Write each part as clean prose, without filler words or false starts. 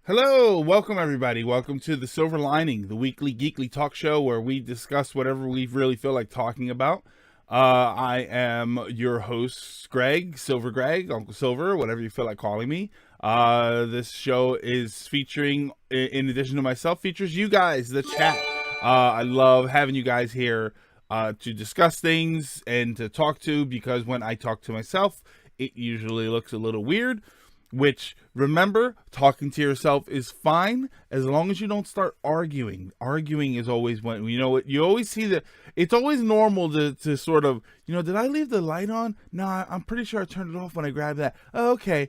Hello, welcome everybody. Welcome to the Silver Lining, the weekly geekly talk show where we discuss whatever we really feel like talking about. I am your host, Greg, Uncle Silver, whatever you feel like calling me. This show is featuring, in addition to myself, features you guys, the chat. I love having you guys here to discuss things and to talk to, because when I talk to myself, it usually looks a little weird. Which, remember, talking to yourself is fine as long as you don't start arguing. Arguing is always when, you always see that it's always normal to sort of, did I leave the light on? No, I'm pretty sure I turned it off when I grabbed that. Oh, okay.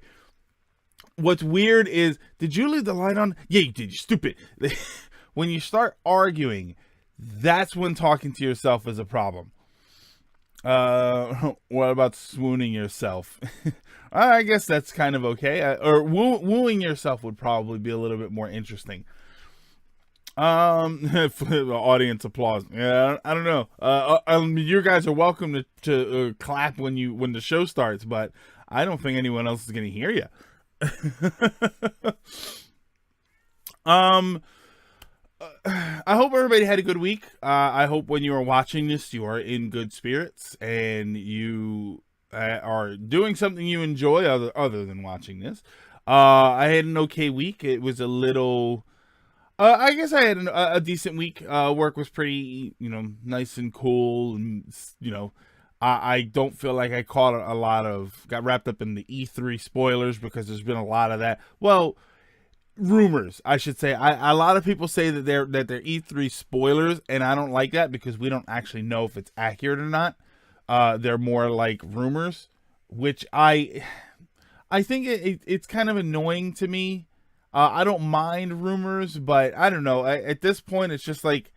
What's weird is, did you leave the light on? Yeah, you did, you stupid. When you start arguing, that's when talking to yourself is a problem. What about swooning yourself? I guess that's kind of okay. Or wooing yourself would probably be a little bit more interesting. Audience applause. Yeah, I don't know. You guys are welcome to clap when the show starts, but I don't think anyone else is going to hear you. I hope everybody had a good week. I hope when you are watching this, you are in good spirits and you are doing something you enjoy other than watching this. I had an okay week. It was a little... I guess I had a decent week. Work was pretty, nice and cool. And, I don't feel like I got wrapped up in the E3 spoilers because there's been a lot of that. Well, rumors, I should say. A lot of people say that they're E3 spoilers, and I don't like that because we don't actually know if it's accurate or not. They're more like rumors, which I think it's kind of annoying to me. I don't mind rumors, but I don't know. At this point, it's just like,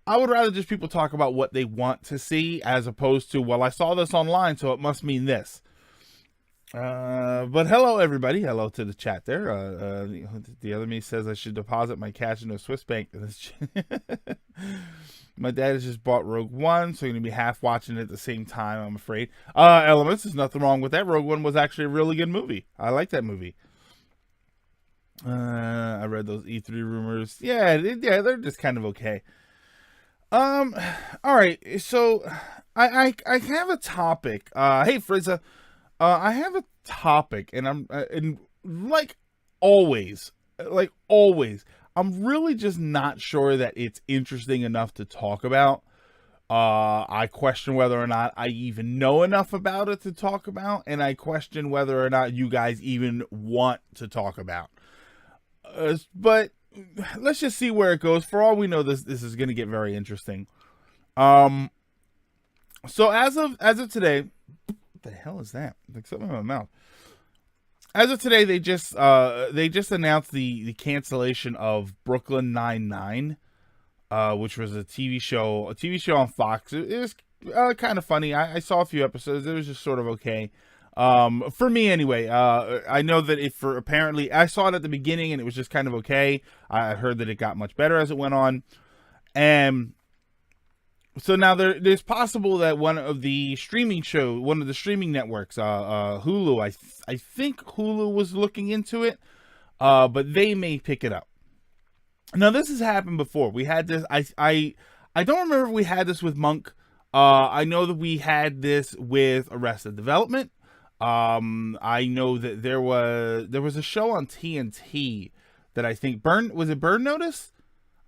I would rather just people talk about what they want to see as opposed to, well, I saw this online, so it must mean this. But hello, everybody. Hello to the chat there. The other me says I should deposit my cash into a Swiss bank. My dad has just bought Rogue One, so I'm going to be half watching it at the same time, I'm afraid. Elements, there's nothing wrong with that. Rogue One was actually a really good movie. I like that movie. I read those E3 rumors. Yeah, they're just kind of okay. All right, so I have a topic. Hey, Frizza, I have a topic, and and like always, I'm really just not sure that it's interesting enough to talk about. I question whether or not I even know enough about it to talk about, and I question whether or not you guys even want to talk about. But let's just see where it goes. For all we know, this is going to get very interesting. So as of today, what the hell is that? Like something in my mouth. As of today, they just announced the cancellation of Brooklyn Nine-Nine, which was a TV show on Fox. It was kind of funny. I saw a few episodes. It was just sort of okay. For me anyway. I know that apparently I saw it at the beginning and it was just kind of okay. I heard that it got much better as it went on. And so now there's possible that one of the streaming networks, Hulu, I think Hulu was looking into it, but they may pick it up. Now this has happened before. We had this. I don't remember if we had this with Monk. I know that we had this with Arrested Development. I know that there was a show on TNT that I think Burn Notice?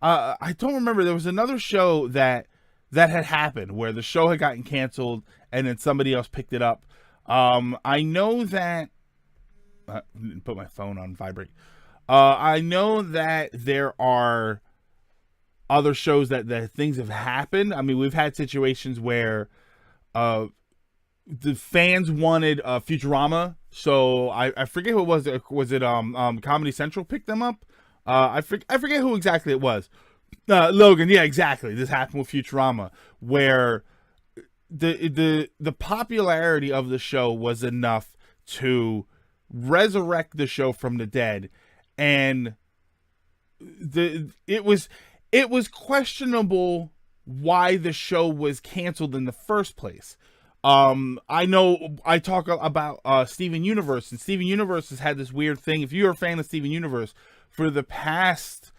I don't remember. There was another show that had happened where the show had gotten canceled and then somebody else picked it up. I know that put my phone on vibrate. I know that there are other shows that things have happened. I mean, we've had situations where the fans wanted Futurama, so I forget who it was. Was it Comedy Central picked them up? I forget who exactly it was. Logan, yeah, exactly. This happened with Futurama, where the popularity of the show was enough to resurrect the show from the dead, and it was questionable why the show was canceled in the first place. I know I talk about Steven Universe, and Steven Universe has had this weird thing. If you're a fan of Steven Universe, for the past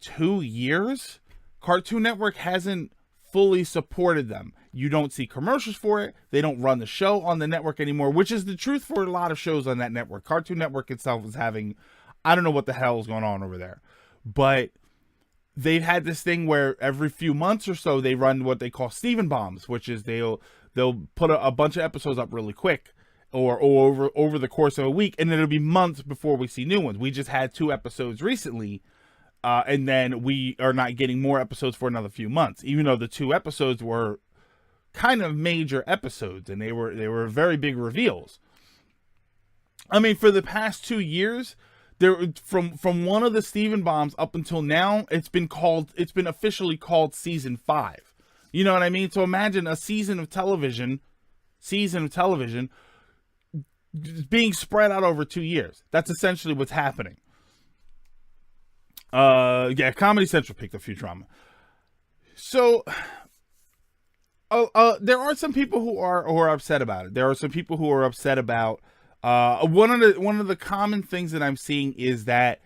2 years, Cartoon Network hasn't fully supported them. You don't see commercials for it. They don't run the show on the network anymore, which is the truth for a lot of shows on that network. Cartoon Network itself is having, I don't know what the hell is going on over there, but they've had this thing where every few months or so they run what they call Steven Bombs, which is they'll put a bunch of episodes up really quick, or over the course of a week, and it'll be months before we see new ones. We just had 2 episodes recently, and then we are not getting more episodes for another few months, even though the 2 episodes were kind of major episodes, and they were very big reveals. I mean, for the past 2 years, there from one of the Steven Bombs up until now, it's been officially called season 5. You know what I mean? So imagine a season of television being spread out over 2 years. That's essentially what's happening. Comedy Central picked up Futurama. So there are some people who are upset about it. There are some people who are upset about one of the common things that I'm seeing is that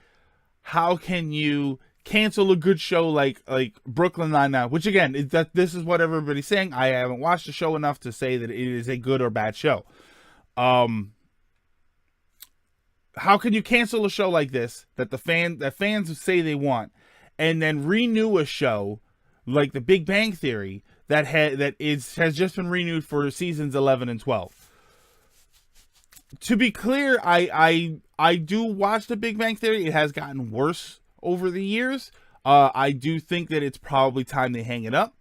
how can you cancel a good show like Brooklyn Nine-Nine, which again, this is what everybody's saying. I haven't watched the show enough to say that it is a good or bad show. How can you cancel a show like this that fans say they want, and then renew a show like The Big Bang Theory that has just been renewed for seasons 11 and 12? To be clear, I do watch The Big Bang Theory. It has gotten worse over the years. I do think that it's probably time they hang it up.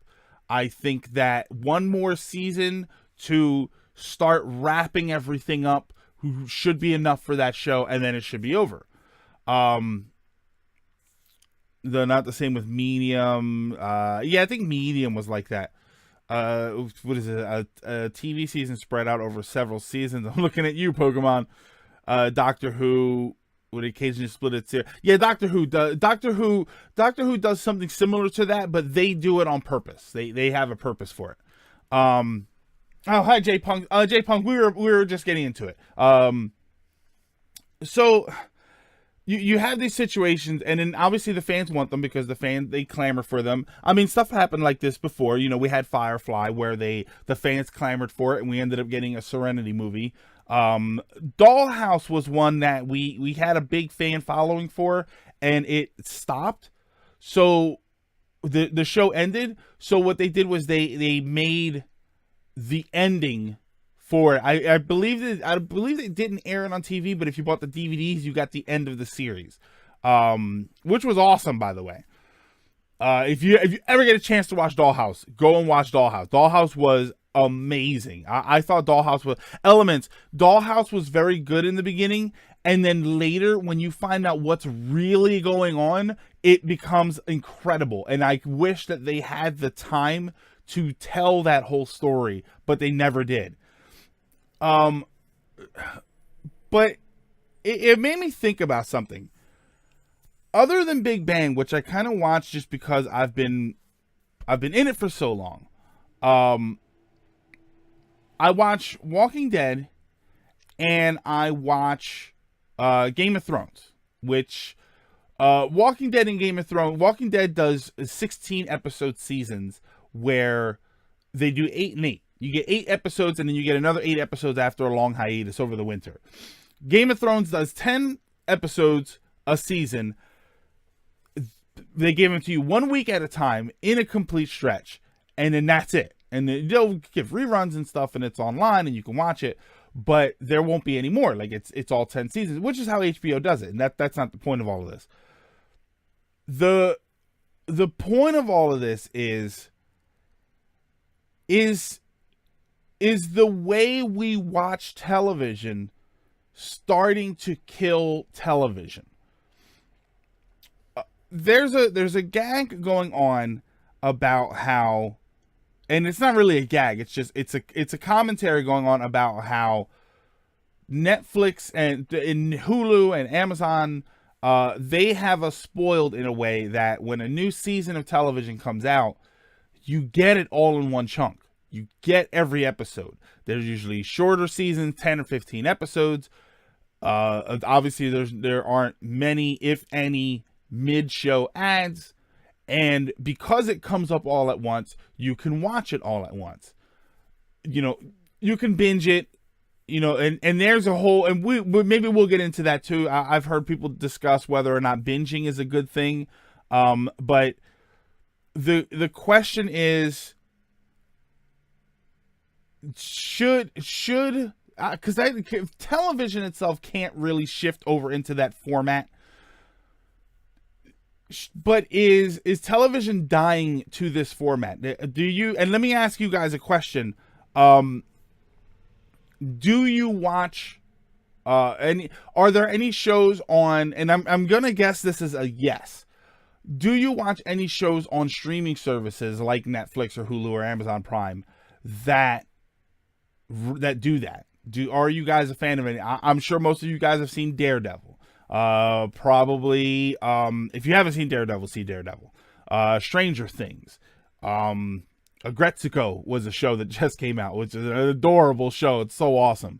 I think that one more season to start wrapping everything up should be enough for that show, and then it should be over. Not the same with Medium. I think Medium was like that. What is it? A TV season spread out over several seasons. I'm looking at you, Pokemon. Doctor Who would occasionally split its series. Yeah, Doctor Who does something similar to that, but they do it on purpose. They have a purpose for it. Oh, hi, J Punk. J Punk, we were just getting into it. So you have these situations, and then obviously the fans want them because they clamor for them. I mean, stuff happened like this before. You know, we had Firefly where the fans clamored for it, and we ended up getting a Serenity movie. Dollhouse was one that we had a big fan following for, and it stopped. So the show ended. So what they did was they made the ending for it. I believe they didn't air it on TV, but if you bought the DVDs, you got the end of the series, which was awesome, by the way. If you ever get a chance to watch Dollhouse, go and watch Dollhouse. Dollhouse was amazing. I thought Dollhouse was very good in the beginning, and then later when you find out what's really going on, it becomes incredible. And I wish that they had the time to tell that whole story, but they never did. But it made me think about something. Other than Big Bang, which I kind of watched just because I've been in it for so long. I watch Walking Dead, and I watch Game of Thrones, which Walking Dead and Game of Thrones. Walking Dead does 16 episode seasons where they do 8 and 8. You get 8 episodes, and then you get another 8 episodes after a long hiatus over the winter. Game of Thrones does 10 episodes a season. They give them to you 1 week at a time in a complete stretch, and then that's it. And they'll give reruns and stuff, and it's online, and you can watch it, but there won't be any more. Like, it's all 10 seasons, which is how HBO does it, and that's not the point of all of this. The point of all of this is the way we watch television starting to kill television. There's a gag going on about how, and it's not really a gag, it's a commentary going on about how Netflix and Hulu and Amazon, they have us spoiled in a way that when a new season of television comes out, you get it all in one chunk. You get every episode. There's usually shorter seasons, 10 or 15 episodes. Obviously, there aren't many, if any, mid-show ads. And because it comes up all at once, you can watch it all at once. You can binge it, and there's a whole, and maybe we'll get into that too. I've heard people discuss whether or not binging is a good thing. But the question is, should because television itself can't really shift over into that format. But is television dying to this format? Do you? And let me ask you guys a question. Do you watch are there any shows on, and I'm gonna guess this is a yes. Do you watch any shows on streaming services like Netflix or Hulu or Amazon Prime that do that? Are you guys a fan of any? I'm sure most of you guys have seen Daredevil. Probably, if you haven't seen Daredevil, see Daredevil. Stranger Things. Agretsuko was a show that just came out, which is an adorable show. It's so awesome.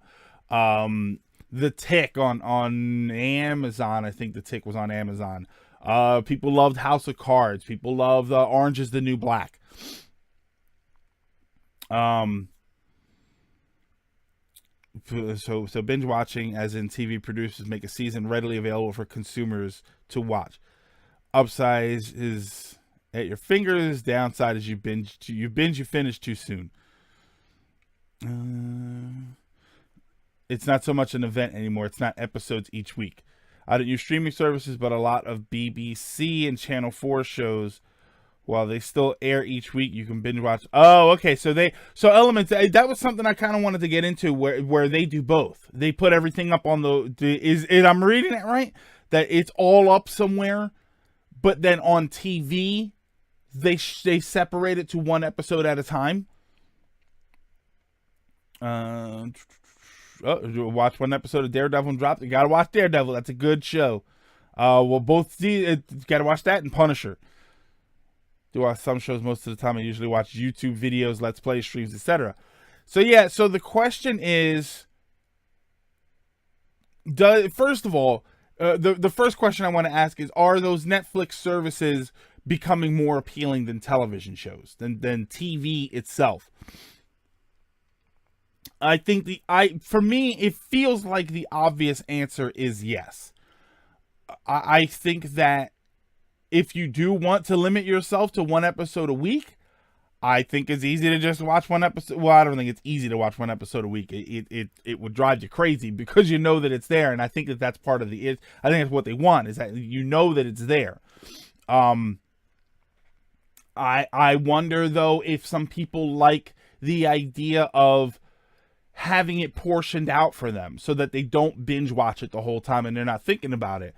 The Tick on Amazon. I think The Tick was on Amazon. People loved House of Cards. People loved Orange is the New Black. So binge watching, as in TV producers make a season readily available for consumers to watch. Upside is at your fingers. Downside is you finish too soon. It's not so much an event anymore. It's not episodes each week. I don't use streaming services, but a lot of BBC and Channel 4 shows, while they still air each week, you can binge watch. Oh, okay. So Elements, that was something I kind of wanted to get into, where they do both. They put everything up on I'm reading it right? That it's all up somewhere, but then on TV, they separate it to one episode at a time. Watch one episode of Daredevil and drop. You gotta watch Daredevil. That's a good show. Gotta watch that and Punisher. Do watch some shows most of the time. I usually watch YouTube videos, Let's Play streams, etc. So the question is, first of all, the first question I want to ask is, are those Netflix services becoming more appealing than television shows, than TV itself? I think for me, it feels like the obvious answer is yes. I think that if you do want to limit yourself to one episode a week, I think it's easy to just watch one episode. Well, I don't think it's easy to watch one episode a week. It would drive you crazy because you know that it's there, and I think that's part of I think that's what they want, is that you know that it's there. I wonder though if some people like the idea of having it portioned out for them so that they don't binge watch it the whole time and they're not thinking about it.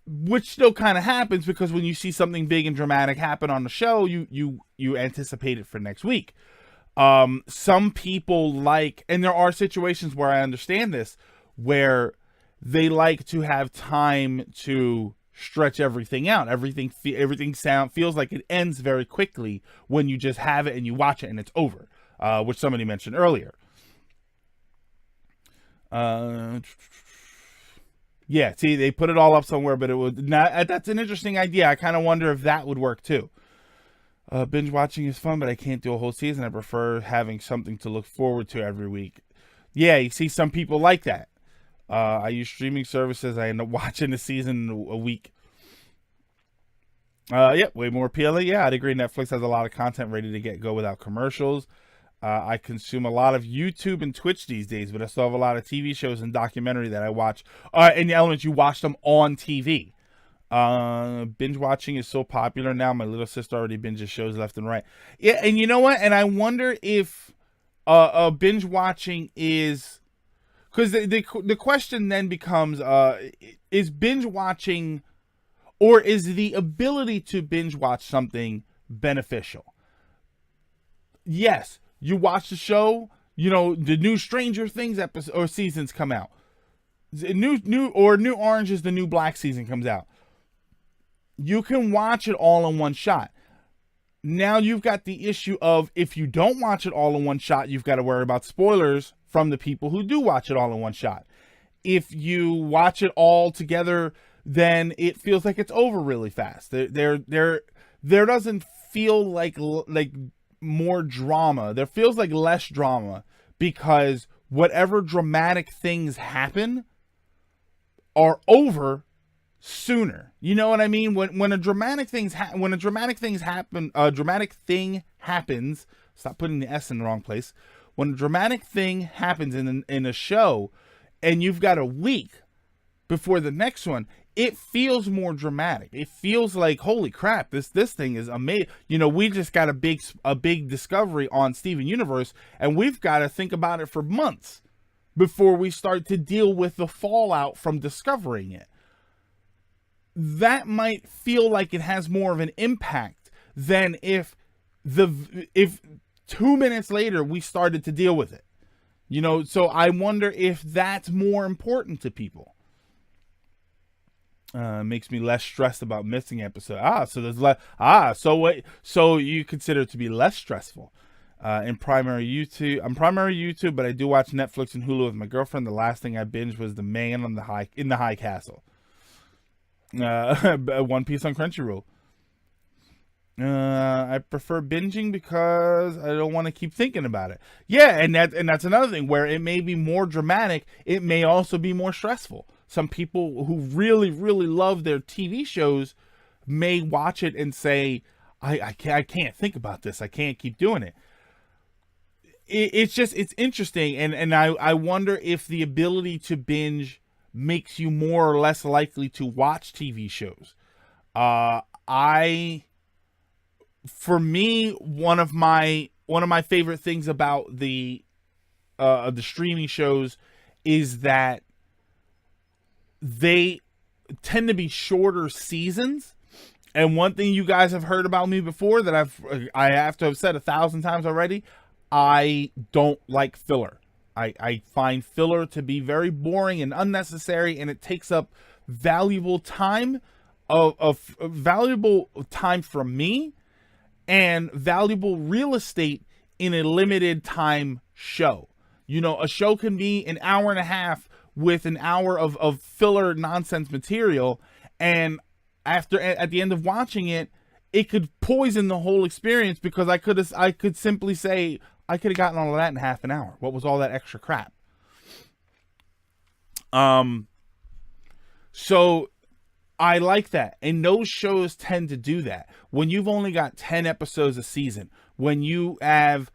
Which still kind of happens, because when you see something big and dramatic happen on the show, you anticipate it for next week. Some people like, and there are situations where I understand this, where they like to have time to stretch everything out. Everything feels like it ends very quickly when you just have it and you watch it and it's over, which somebody mentioned earlier. Yeah, see, they put it all up somewhere, but it would not. That's an interesting idea. I kind of wonder if that would work too. Binge watching is fun, but I can't do a whole season. I prefer having something to look forward to every week. Yeah, you see, some people like that. I use streaming services. I end up watching a season a week. Way more appealing. Yeah, I'd agree. Netflix has a lot of content ready to go without commercials. I consume a lot of YouTube and Twitch these days, but I still have a lot of TV shows and documentary that I watch. In the Elements, you watch them on TV. Binge watching is so popular now. My little sister already binges shows left and right. Yeah, and you know what? And I wonder if binge watching is... Because the question then becomes, is binge watching, or is the ability to binge watch something beneficial? Yes. You watch the show, the new Stranger Things episode or seasons come out. New Orange is the New Black season comes out. You can watch it all in one shot. now you've got the issue of, if you don't watch it all in one shot, you've got to worry about spoilers from the people who do watch it all in one shot. If you watch it all together, then it feels like it's over really fast. There doesn't feel like more drama. There feels like less drama, because whatever dramatic things happen are over sooner. You know what I mean? When a dramatic thing happens. Stop putting the S in the wrong place. When a dramatic thing happens in a show, and you've got a week before the next one, it feels more dramatic. It feels like, holy crap, this thing is amazing. You know, we just got a big discovery on Steven Universe, and we've got to think about it for months before we start to deal with the fallout from discovering it. That might feel like it has more of an impact than if 2 minutes later we started to deal with it. You know, so I wonder if that's more important to people. Makes me less stressed about missing episode. So there's less. So you consider it to be less stressful. I'm primary YouTube, but I do watch Netflix and Hulu with my girlfriend. The last thing I binged was The Man in the High Castle. One Piece on Crunchyroll. I prefer binging because I don't want to keep thinking about it. Yeah, and that's another thing where it may be more dramatic. It may also be more stressful. Some people who really, really love their TV shows may watch it and say, I can't think about this. I can't keep doing it. It's interesting. And I wonder if the ability to binge makes you more or less likely to watch TV shows. For me, one of my favorite things about the streaming shows is that they tend to be shorter seasons. And one thing you guys have heard about me before that I have to have said 1,000 times already, I don't like filler. I find filler to be very boring and unnecessary, and it takes up valuable time valuable time from me and valuable real estate in a limited time show. You know, a show can be an hour and a half with an hour of filler nonsense material, and at the end of watching it, it could poison the whole experience, because I could simply say I could have gotten all of that in half an hour. What was all that extra crap? So I like that. And those shows tend to do that. When you've only got 10 episodes a season, when you have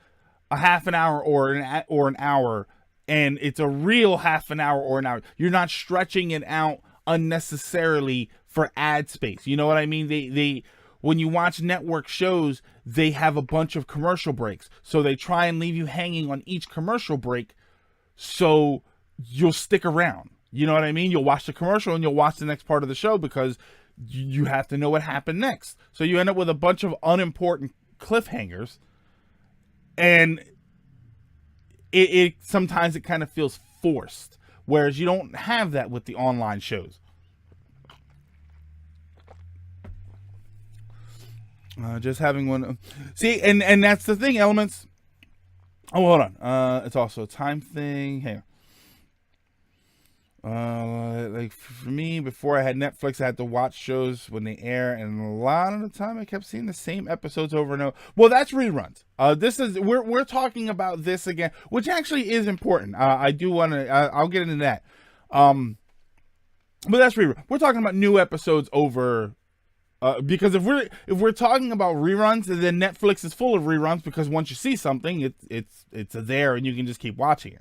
a half an hour or an hour, and it's a real half an hour or an hour, you're not stretching it out unnecessarily for ad space. You know what I mean? They when you watch network shows, they have a bunch of commercial breaks. So they try and leave you hanging on each commercial break so you'll stick around. You know what I mean? You'll watch the commercial and you'll watch the next part of the show because you have to know what happened next. So you end up with a bunch of unimportant cliffhangers, and it sometimes it kind of feels forced, whereas you don't have that with the online shows. Just having one. See, and that's the thing, Elements. Oh, hold on. It's also a time thing. Hey. Like for me, before I had Netflix, I had to watch shows when they air, and a lot of the time I kept seeing the same episodes over and over. Well, that's reruns. We're talking about this again, which actually is important. I do want to. I'll get into that. But that's rerun. We're talking about new episodes over. Because if we're talking about reruns, then Netflix is full of reruns, because once you see something, it's there and you can just keep watching it.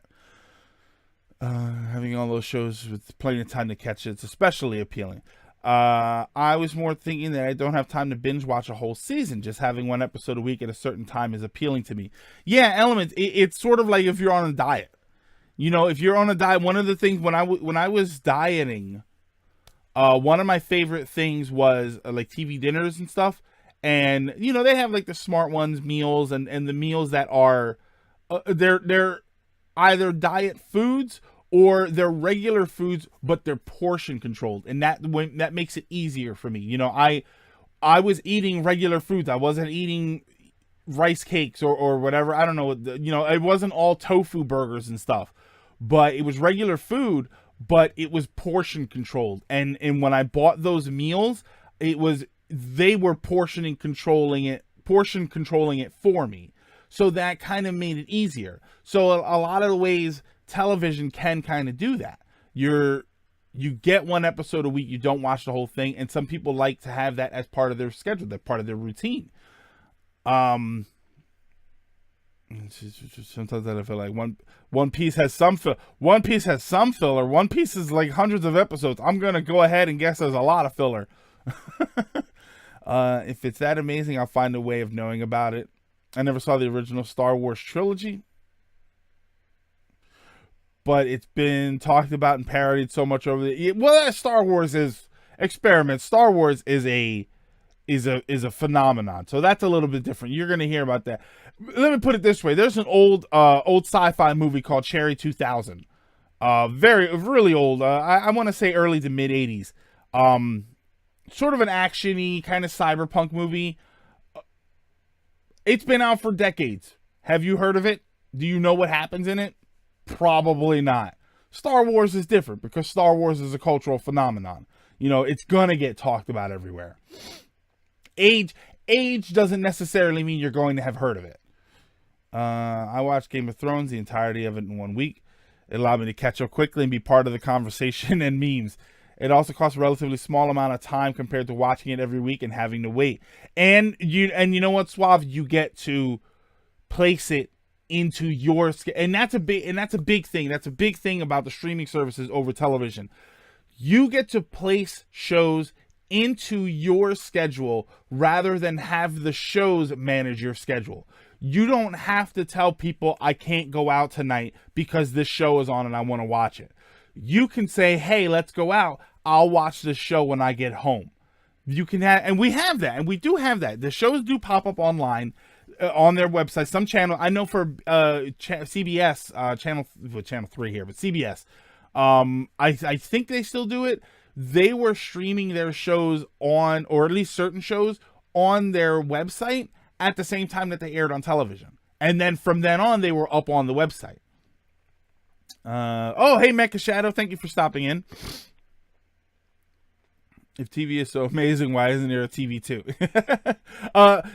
Having all those shows with plenty of time to catch it's especially appealing. I was more thinking that I don't have time to binge watch a whole season. Just having one episode a week at a certain time is appealing to me. Yeah, Elements. It's sort of like if you're on a diet. You know, if you're on a diet, one of the things when I was dieting, one of my favorite things was like TV dinners and stuff. And, you know, they have like the Smart Ones meals and the meals that are, they're either diet foods or they're regular foods, but they're portion controlled. And that makes it easier for me. You know, I was eating regular foods. I wasn't eating rice cakes or whatever. I don't know. It wasn't all tofu burgers and stuff, but it was regular food, but it was portion controlled. And when I bought those meals, they were portion controlling it for me. So that kind of made it easier. So a lot of the ways television can kind of do that. You get one episode a week, you don't watch the whole thing, and some people like to have that as part of their schedule, that part of their routine. Sometimes I feel like One Piece has some filler. One Piece is like hundreds of episodes. I'm gonna go ahead and guess there's a lot of filler. If it's that amazing, I'll find a way of knowing about it. I never saw the original Star Wars trilogy, but it's been talked about and parodied so much over the. Well, Star Wars is experiment. Star Wars is a phenomenon, so that's a little bit different. You're gonna hear about that. Let me put it this way: there's an old sci-fi movie called Cherry 2000, really old. I want to say early to mid 80s. Sort of an action-y kind of cyberpunk movie. It's been out for decades. Have you heard of it? Do you know what happens in it? Probably not. Star Wars is different because Star Wars is a cultural phenomenon. It's gonna get talked about everywhere. Age doesn't necessarily mean you're going to have heard of it. I watched Game of Thrones, the entirety of it in 1 week. It allowed me to catch up quickly and be part of the conversation and memes. It also costs a relatively small amount of time compared to watching it every week and having to wait. And you know what, Suave, you get to place it into your, and that's a big thing. That's a big thing about the streaming services over television. You get to place shows into your schedule rather than have the shows manage your schedule. You don't have to tell people I can't go out tonight because this show is on and I want to watch it. You can say, hey, let's go out. I'll watch this show when I get home. You can have, and we have that, and we do have that. The shows do pop up online on their website. Some channel, I know for CBS, channel 3 here, but CBS, I think they still do it. They were streaming their shows on, or at least certain shows, on their website at the same time that they aired on television. And then from then on, they were up on the website. Hey, Mecha Shadow, thank you for stopping in. If TV is so amazing, why isn't there a TV too?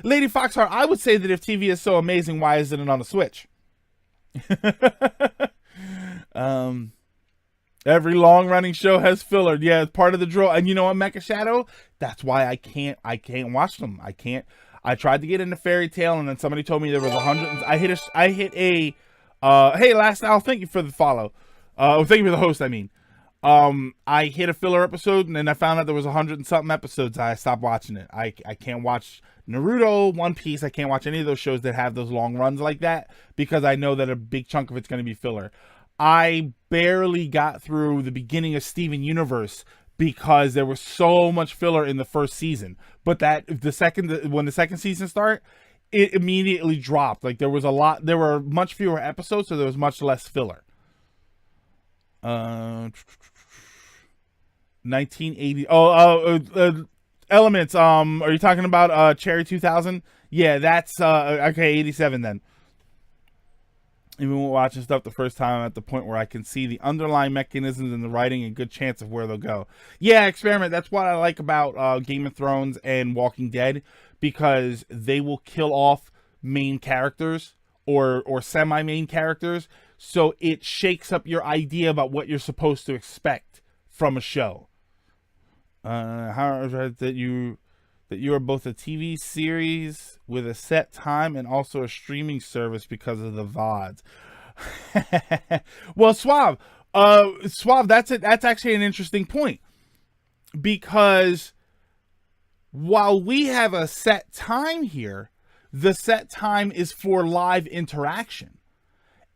Lady Foxheart, I would say that if TV is so amazing, why isn't it on a Switch? Every long-running show has filler. Yeah, it's part of the draw. And you know what, Mecha Shadow? That's why I can't watch them. I can't. I tried to get into Fairy Tail, and then somebody told me there was 100. I hit a. Hey, Last Owl, thank you for the follow. Thank you for the host. I mean, I hit a filler episode, and then I found out there was 100 and something episodes. I stopped watching it. I can't watch Naruto, One Piece. I can't watch any of those shows that have those long runs like that because I know that a big chunk of it's going to be filler. I barely got through the beginning of Steven Universe because there was so much filler in the first season. But when the second season started, it immediately dropped. Like there were much fewer episodes, so there was much less filler. 1980. Elements. Are you talking about Cherry 2000? Yeah, that's okay. 87 then. Even when watching stuff the first time, I'm at the point where I can see the underlying mechanisms in the writing and good chance of where they'll go. Yeah, experiment. That's what I like about Game of Thrones and Walking Dead, because they will kill off main characters or semi-main characters, so it shakes up your idea about what you're supposed to expect from a show. How is it that you are both a TV series with a set time and also a streaming service because of the VODs? Well, Suave, that's actually an interesting point, because while we have a set time here, the set time is for live interaction.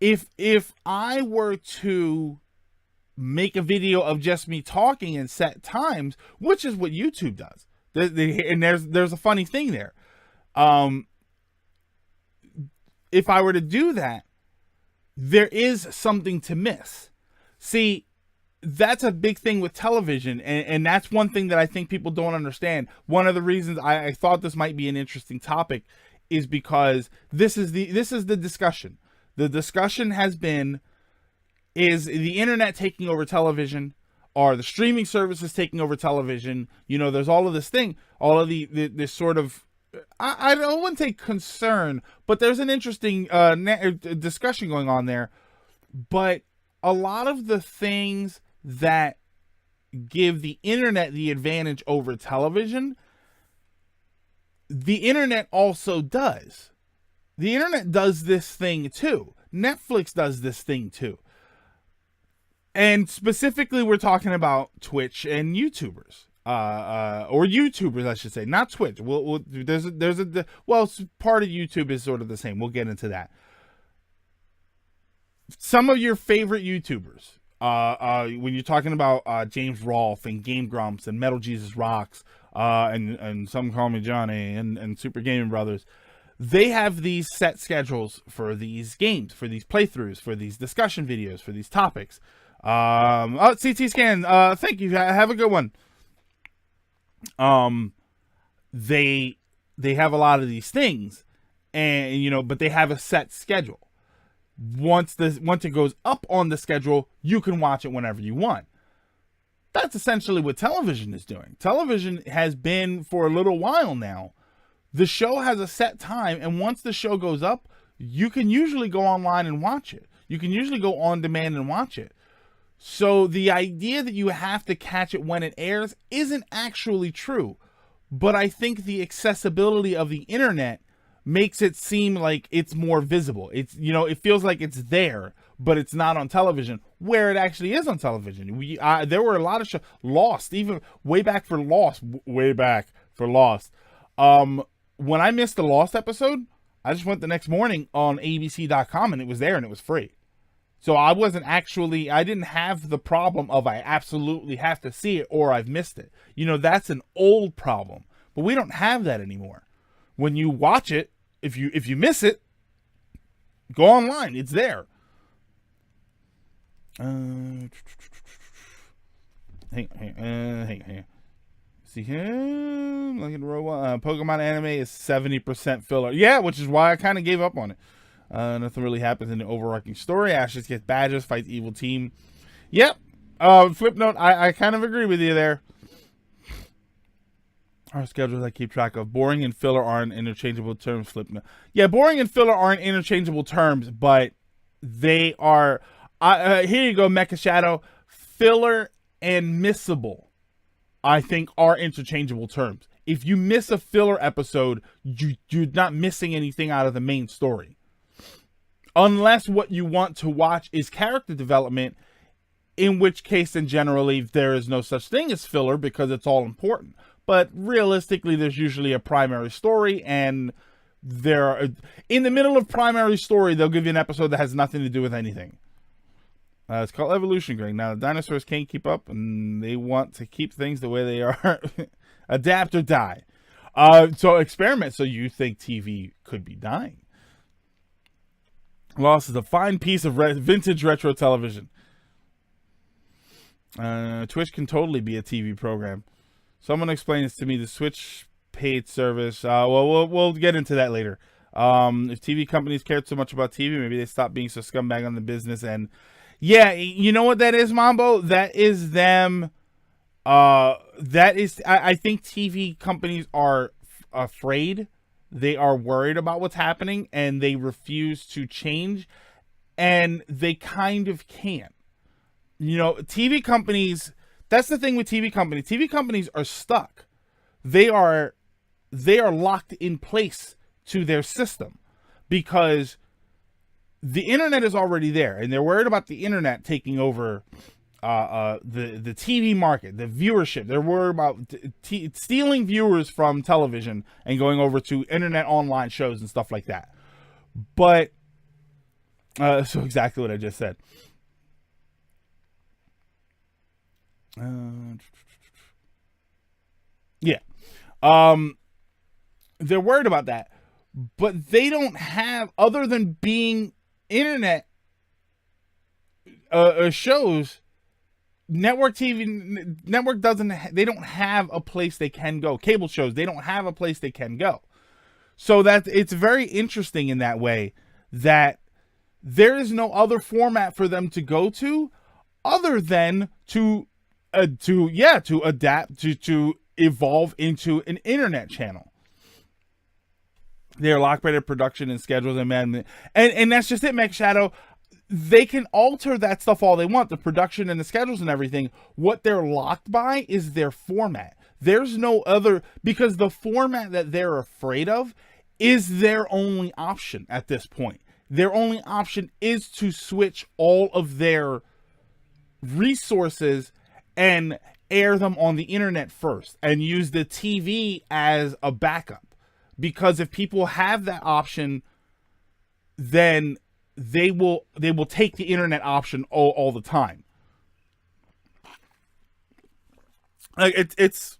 If I were to make a video of just me talking in set times, which is what YouTube does, and there's a funny thing there. If I were to do that, there is something to miss. See, that's a big thing with television, and that's one thing that I think people don't understand. One of the reasons I thought this might be an interesting topic is because this is the discussion. The discussion has been, is the internet taking over television? Are the streaming services taking over television? There's all of this thing, all of this sort of, I don't want to say concern, but there's an interesting discussion going on there. But a lot of the things that give the internet the advantage over television, the internet also does. The internet does this thing too. Netflix does this thing too. And specifically, we're talking about Twitch and YouTubers, or YouTubers, I should say, not Twitch. Well, part of YouTube is sort of the same. We'll get into that. Some of your favorite YouTubers, when you're talking about James Rolfe and Game Grumps and Metal Jesus Rocks, and Some Call Me Johnny and Super Gaming Brothers, they have these set schedules for these games, for these playthroughs, for these discussion videos, for these topics. CT Scan, thank you. Have a good one. They have a lot of these things, and but they have a set schedule. Once it goes up on the schedule, you can watch it whenever you want. That's essentially what television is doing. Television has been for a little while now. The show has a set time, and once the show goes up, you can usually go online and watch it. You can usually go on demand and watch it. So the idea that you have to catch it when it airs isn't actually true. But I think the accessibility of the internet makes it seem like it's more visible. It's, it feels like it's there, but it's not on television, where it actually is on television. There were a lot of shows, Lost, even way back for Lost. When I missed the Lost episode, I just went the next morning on abc.com and it was there and it was free. So I didn't have the problem of I absolutely have to see it or I've missed it. That's an old problem, but we don't have that anymore. When you watch it, if you miss it, go online. It's there. Hang on. See here, look at the robot. Pokemon anime is 70% filler. Yeah, which is why I kind of gave up on it. Nothing really happens in the overarching story. Ash just gets badges, fights evil team. Yep. Flip note, I kind of agree with you there. Our schedules I keep track of. Boring and filler aren't interchangeable terms. Flip note. Yeah, boring and filler aren't interchangeable terms, but they are. Here you go, Mecha Shadow. Filler and missable, I think, are interchangeable terms. If you miss a filler episode, you're not missing anything out of the main story. Unless what you want to watch is character development, in which case, then generally, there is no such thing as filler because it's all important. But realistically, there's usually a primary story, and in the middle of primary story, they'll give you an episode that has nothing to do with anything. It's called evolution, Greg. Now, the dinosaurs can't keep up, and they want to keep things the way they are. Adapt or die. So experiment. So you think TV could be dying. Lost is a fine piece of vintage retro television. Twitch can totally be a TV program. Someone explain this to me. The Switch paid service. We'll get into that later. If TV companies cared so much about TV, maybe they stopped being so scumbag on the business. And yeah, you know what that is, Mambo? That is them. I think TV companies are afraid. They are worried about what's happening and they refuse to change, and they kind of can't. TV companies, that's the thing with TV companies. TV companies are stuck. They are locked in place to their system because the internet is already there, and they're worried about the internet taking over the TV market, the viewership. They're worried about stealing viewers from television and going over to internet online shows and stuff like that. But so exactly what I just said. Yeah. They're worried about that, but they don't have, other than being internet shows, network TV network doesn't they don't have a place they can go. Cable shows, they don't have a place they can go. So that it's very interesting in that way that there is no other format for them to go to other than to adapt to evolve into an internet channel. They're locked by their production and schedules and management. And that's just it, Mech Shadow. They can alter that stuff all they want, the production and the schedules and everything. What they're locked by is their format. There's no other, because the format that they're afraid of is their only option at this point. Their only option is to switch all of their resources and air them on the internet first and use the TV as a backup. Because if people have that option, then they will take the internet option all the time. Like it's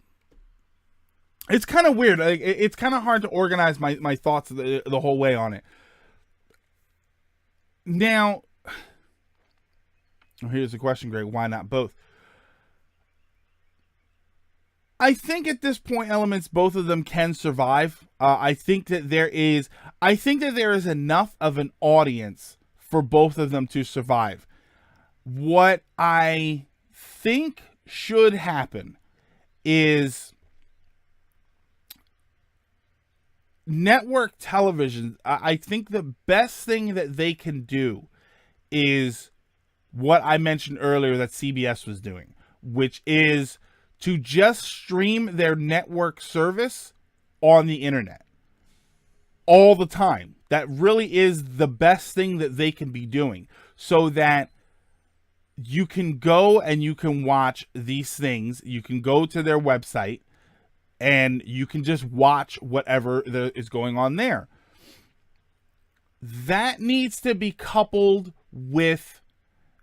kind of weird. Like it's kind of hard to organize my thoughts the whole way on it. Now, here's the question, Greg. Why not both? I think at this point, Elements, both of them can survive. I think that there is enough of an audience for both of them to survive. What I think should happen is network television. I think the best thing that they can do is what I mentioned earlier that CBS was doing, which is to just stream their network service on the internet all the time. That really is the best thing that they can be doing, so that you can go and you can watch these things. You can go to their website and you can just watch whatever is going on there. That needs to be coupled with,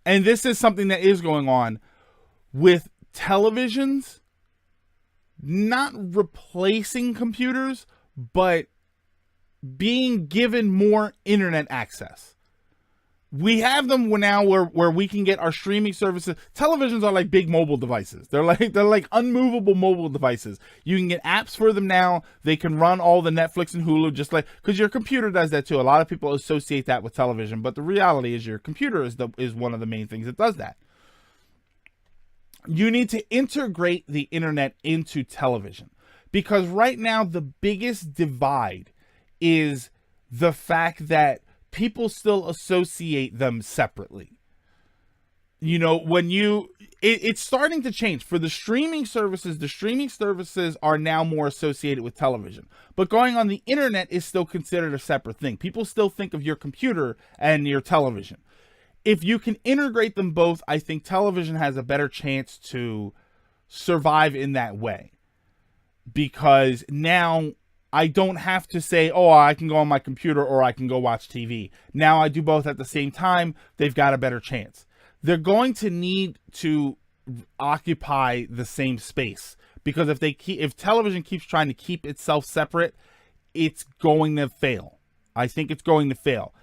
and this is something that is going on, with televisions not replacing computers, but being given more internet access. We have them now where we can get our streaming services. Televisions are like big mobile devices. They're like unmovable mobile devices. You can get apps for them now. They can run all the Netflix and Hulu, just like, because your computer does that too. A lot of people associate that with television, but the reality is your computer is one of the main things that does that. You need to integrate the internet into television, because right now the biggest divide is the fact that people still associate them separately. You know, it's starting to change for the streaming services. The streaming services are now more associated with television, but going on the internet is still considered a separate thing. People still think of your computer and your television. If you can integrate them both, I think television has a better chance to survive in that way. Because now I don't have to say, oh, I can go on my computer or I can go watch TV. Now I do both at the same time. They've got a better chance. They're going to need to occupy the same space, because if television keeps trying to keep itself separate, it's going to fail. I think it's going to fail.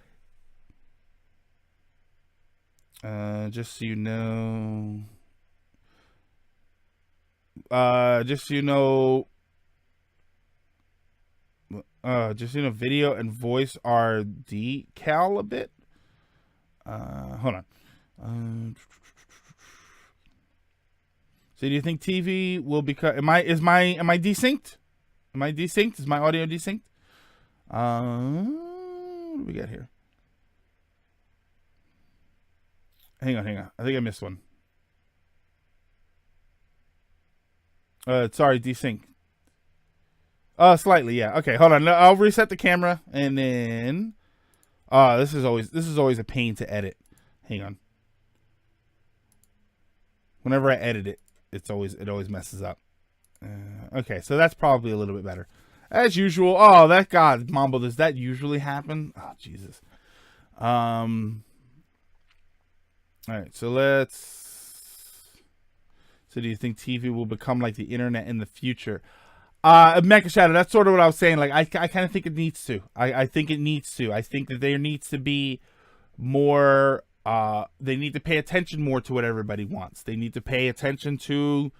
Just so you know, video and voice are decal a bit. Hold on. So do you think TV will become? Am I desynced? Am I desynced? Is my audio desynced? What do we got here? Hang on. I think I missed one. Sorry, desync. Slightly, yeah. Okay, hold on. I'll reset the camera and then. This is always a pain to edit. Hang on. Whenever I edit it, it always messes up. Okay, so that's probably a little bit better. As usual. Oh, that God, Mambo, does that usually happen? Oh, Jesus. All right, so do you think TV will become like the internet in the future? Mecha Shadow, that's sort of what I was saying. Like, I kind of think it needs to. I think it needs to. I think that there needs to be more They need to pay attention more to what everybody wants. They need to pay attention to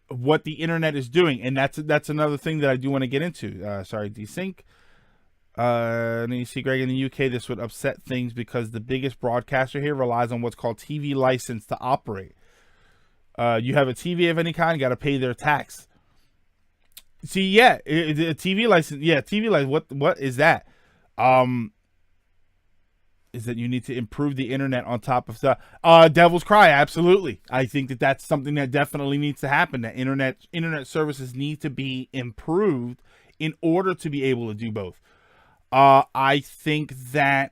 what the internet is doing, and that's another thing that I do want to get into. Sorry, desync. And then you see, Greg, in the UK, this would upset things because the biggest broadcaster here relies on what's called TV license to operate. You have a TV of any kind, got to pay their tax. See, yeah, a TV license. Yeah, TV license. What is that? Is that you need to improve the internet on top of stuff. Devil's Cry, absolutely. I think that that's something that definitely needs to happen. That internet services need to be improved in order to be able to do both. I think that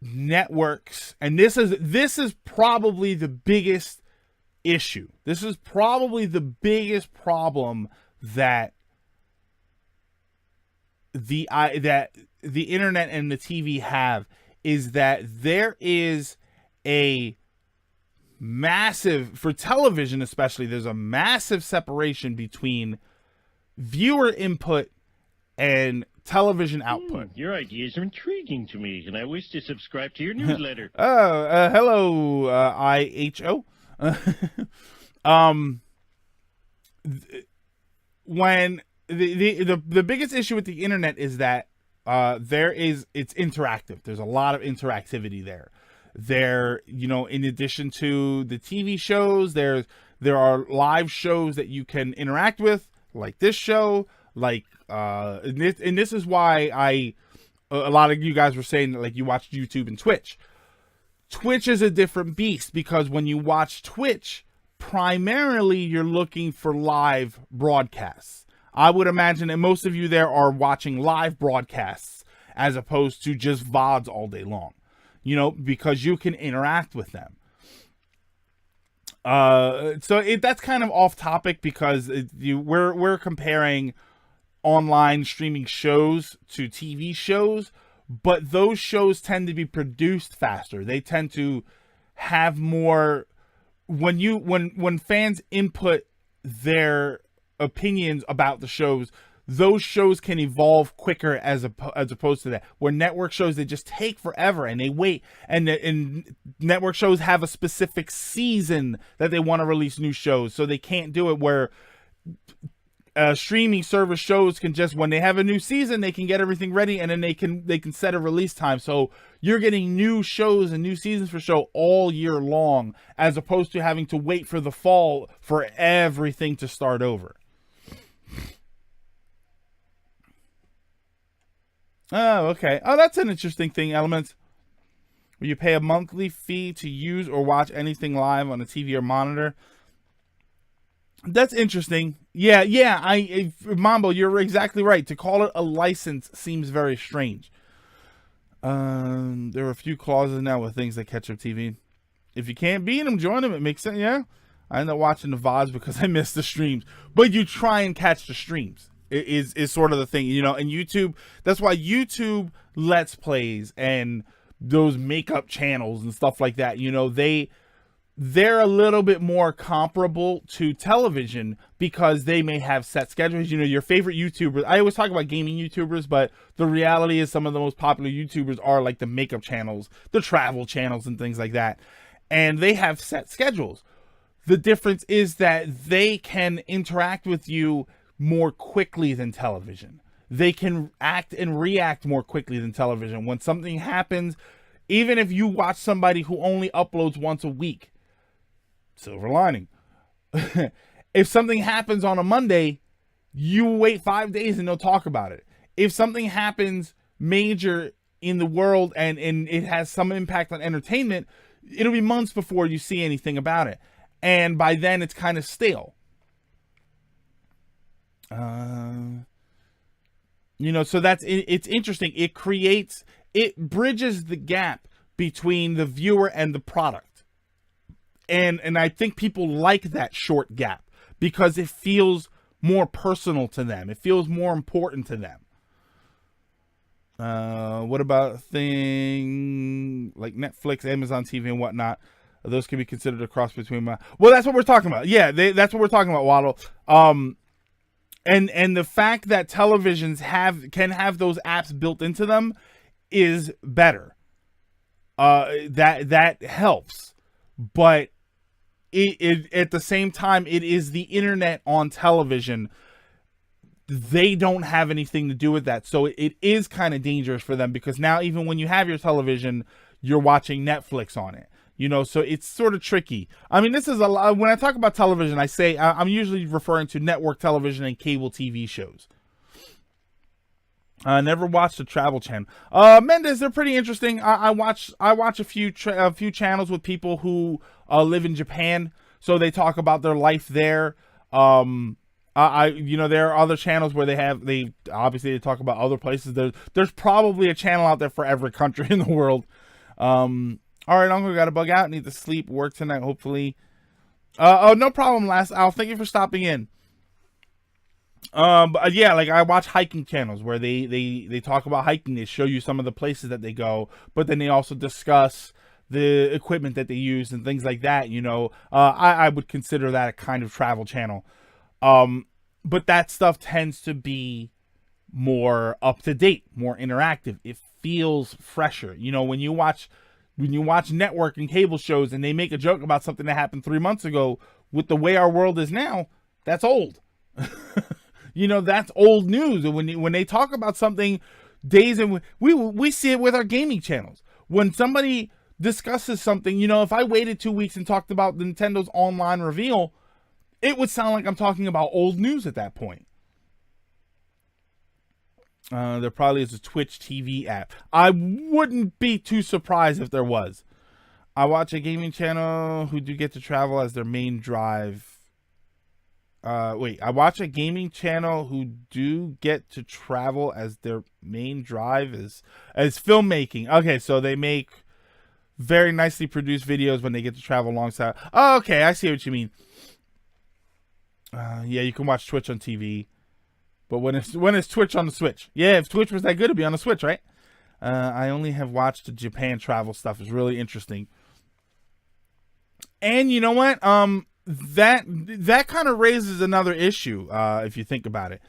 networks, and this is probably the biggest issue. This is probably the biggest problem that the internet and the TV have, is that there is a massive, for television especially, there's a massive separation between viewer input and television output. Your ideas are intriguing to me, and I wish to subscribe to your newsletter. Hello, IHO. When the biggest issue with the internet is that it's interactive. There's a lot of interactivity there. In addition to the TV shows, there are live shows that you can interact with, like this show, and this is why a lot of you guys were saying that, like, you watch YouTube and Twitch. Twitch is a different beast, because when you watch Twitch, primarily you're looking for live broadcasts. I would imagine that most of you there are watching live broadcasts as opposed to just VODs all day long, because you can interact with them. That's kind of off topic, because we're comparing online streaming shows to TV shows, but those shows tend to be produced faster. They tend to have more, when fans input their opinions about the shows, those shows can evolve quicker as opposed to that. Where network shows, they just take forever and they wait, and network shows have a specific season that they want to release new shows, so they can't do it where streaming service shows can just, when they have a new season, they can get everything ready, and then they can set a release time. So you're getting new shows and new seasons for show all year long, as opposed to having to wait for the fall for everything to start over. Oh, okay. Oh, that's an interesting thing, Elements. Will you pay a monthly fee to use or watch anything live on a TV or monitor? That's interesting. Yeah. Mambo, you're exactly right. To call it a license seems very strange. There are a few clauses now with things that catch up TV. If you can't be in them, join them. It makes sense. Yeah. I end up watching the VODs because I miss the streams. But you try and catch the streams. Is sort of the thing, and YouTube, that's why YouTube Let's Plays and those makeup channels and stuff like that, they're a little bit more comparable to television, because they may have set schedules. Your favorite YouTubers, I always talk about gaming YouTubers, but the reality is some of the most popular YouTubers are like the makeup channels, the travel channels, and things like that, and they have set schedules. The difference is that they can interact with you more quickly than television. They can act and react more quickly than television. When something happens, even if you watch somebody who only uploads once a week, silver lining. If something happens on a Monday, you wait 5 days and they'll talk about it. If something happens major in the world and it has some impact on entertainment, it'll be months before you see anything about it. And by then it's kind of stale. So it's interesting. It bridges the gap between the viewer and the product. And I think people like that short gap because it feels more personal to them. It feels more important to them. What about a thing like Netflix, Amazon TV, and whatnot? Those can be considered a cross between well, that's what we're talking about. Yeah, that's what we're talking about, Waddle. And the fact that televisions can have those apps built into them is better. that helps. But it at the same time, it is the internet on television. They don't have anything to do with that. So it is kind of dangerous for them, because now even when you have your television, you're watching Netflix on it. So it's sort of tricky. I mean, this is a lot. When I talk about television, I say I'm usually referring to network television and cable TV shows. I never watched the Travel Channel. Mendez, they're pretty interesting. I watch a few channels with people who live in Japan, so they talk about their life there. There are other channels where they obviously talk about other places. There's probably a channel out there for every country in the world. All right, Uncle, got to bug out. Need to sleep. Work tonight, hopefully. No problem, Last Al. Thank you for stopping in. But yeah, like I watch hiking channels where they talk about hiking. They show you some of the places that they go, but then they also discuss the equipment that they use and things like that. I would consider that a kind of travel channel. But that stuff tends to be more up to date, more interactive. It feels fresher. When you watch network and cable shows and they make a joke about something that happened 3 months ago, with the way our world is now, that's old. That's old news. And when they talk about something days, and we see it with our gaming channels. When somebody discusses something, if I waited 2 weeks and talked about Nintendo's online reveal, it would sound like I'm talking about old news at that point. There probably is a Twitch TV app. I wouldn't be too surprised if there was. I watch a gaming channel who do get to travel as their main drive. I watch a gaming channel who do get to travel as their main drive as filmmaking. Okay, so they make very nicely produced videos when they get to travel alongside. Oh, okay, I see what you mean. Yeah, you can watch Twitch on TV. But when is Twitch on the Switch? Yeah, if Twitch was that good, it'd be on the Switch, right? I only have watched the Japan travel stuff. It's really interesting. And you know what? That kind of raises another issue, if you think about it.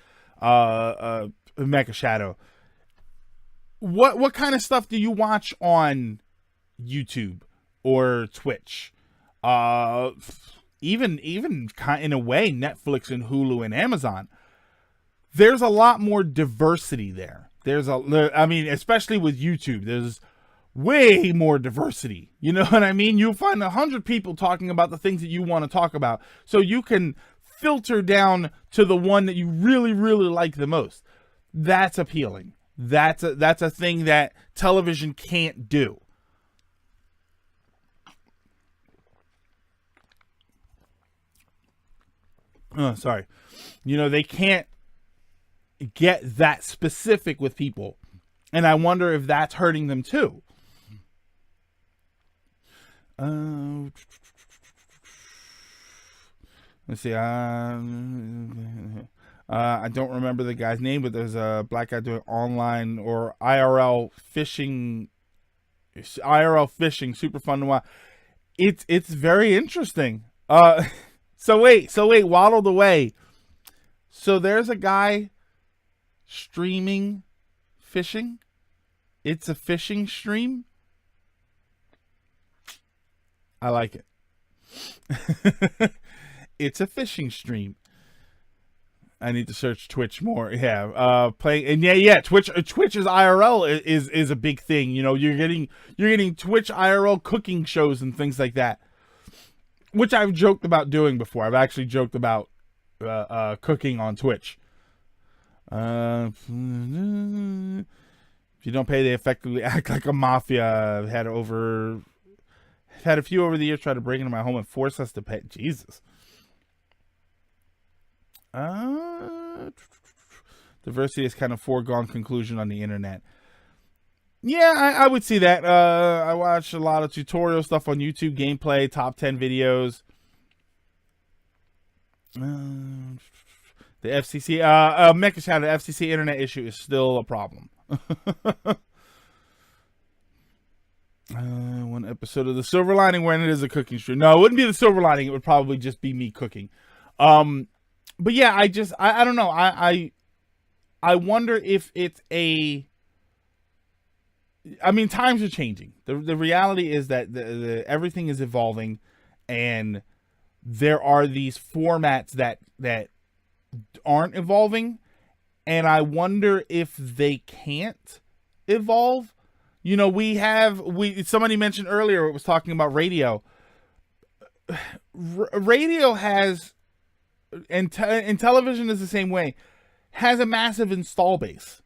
Mecha Shadow. What kind of stuff do you watch on YouTube or Twitch? Even in a way, Netflix and Hulu and Amazon. There's a lot more diversity there. Especially with YouTube, there's way more diversity. You know what I mean? You'll find 100 people talking about the things that you want to talk about. So you can filter down to the one that you really, really like the most. That's appealing. That's a thing that television can't do. Oh, sorry. They can't get that specific with people. And I wonder if that's hurting them too. Let's see. I don't remember the guy's name, but there's a black guy doing online or IRL fishing, super fun to watch. It's very interesting. So wait, waddled away. So there's a guy streaming fishing. It's a fishing stream. I like it. It's a fishing stream. I need to search Twitch more. Yeah, playing and yeah. Twitch's IRL is a big thing. You're getting Twitch IRL cooking shows and things like that, which I've joked about doing before. I've actually joked about cooking on Twitch. If you don't pay, they effectively act like a mafia. I've had a few over the years try to break into my home and force us to pay. Jesus. Diversity is kind of foregone conclusion on the internet. Yeah, I would see that. I watch a lot of tutorial stuff on YouTube, gameplay, top 10 videos. The FCC, Mecha Shadow, FCC internet issue is still a problem. One episode of The Silver Lining when it is a cooking stream. No, it wouldn't be The Silver Lining. It would probably just be me cooking. But yeah, I don't know. I wonder if it's a I mean, times are changing. The reality is that everything is evolving, and there are these formats that aren't evolving, and I wonder if they can't evolve. You know, somebody mentioned earlier, it was talking about radio. Radio has, and television is the same way, has a massive install base.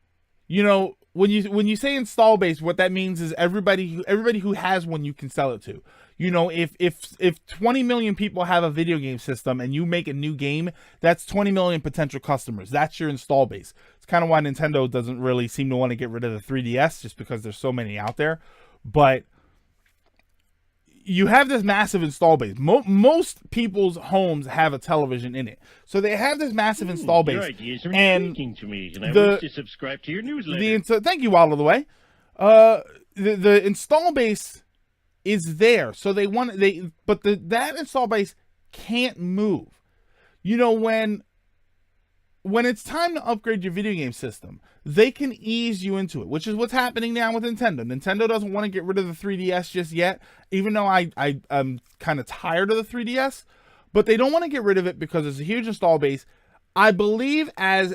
You know, when you say install base, what that means is everybody who has one, you can sell it to. You know, if 20 million people have a video game system and you make a new game, that's 20 million potential customers. That's your install base. It's kind of why Nintendo doesn't really seem to want to get rid of the 3DS, just because there's so many out there. But you have this massive install base. Most people's homes have a television in it, so they have this massive install base. Your ideas are and intriguing to me, and I wish to subscribe to your newsletter. Thank you, all of the way. The install base is there, so that install base can't move. You know, when it's time to upgrade your video game system, they can ease you into it, which is what's happening now with Nintendo. Nintendo doesn't want to get rid of the 3DS just yet, even though I'm kind of tired of the 3DS, but they don't want to get rid of it because it's a huge install base. I believe as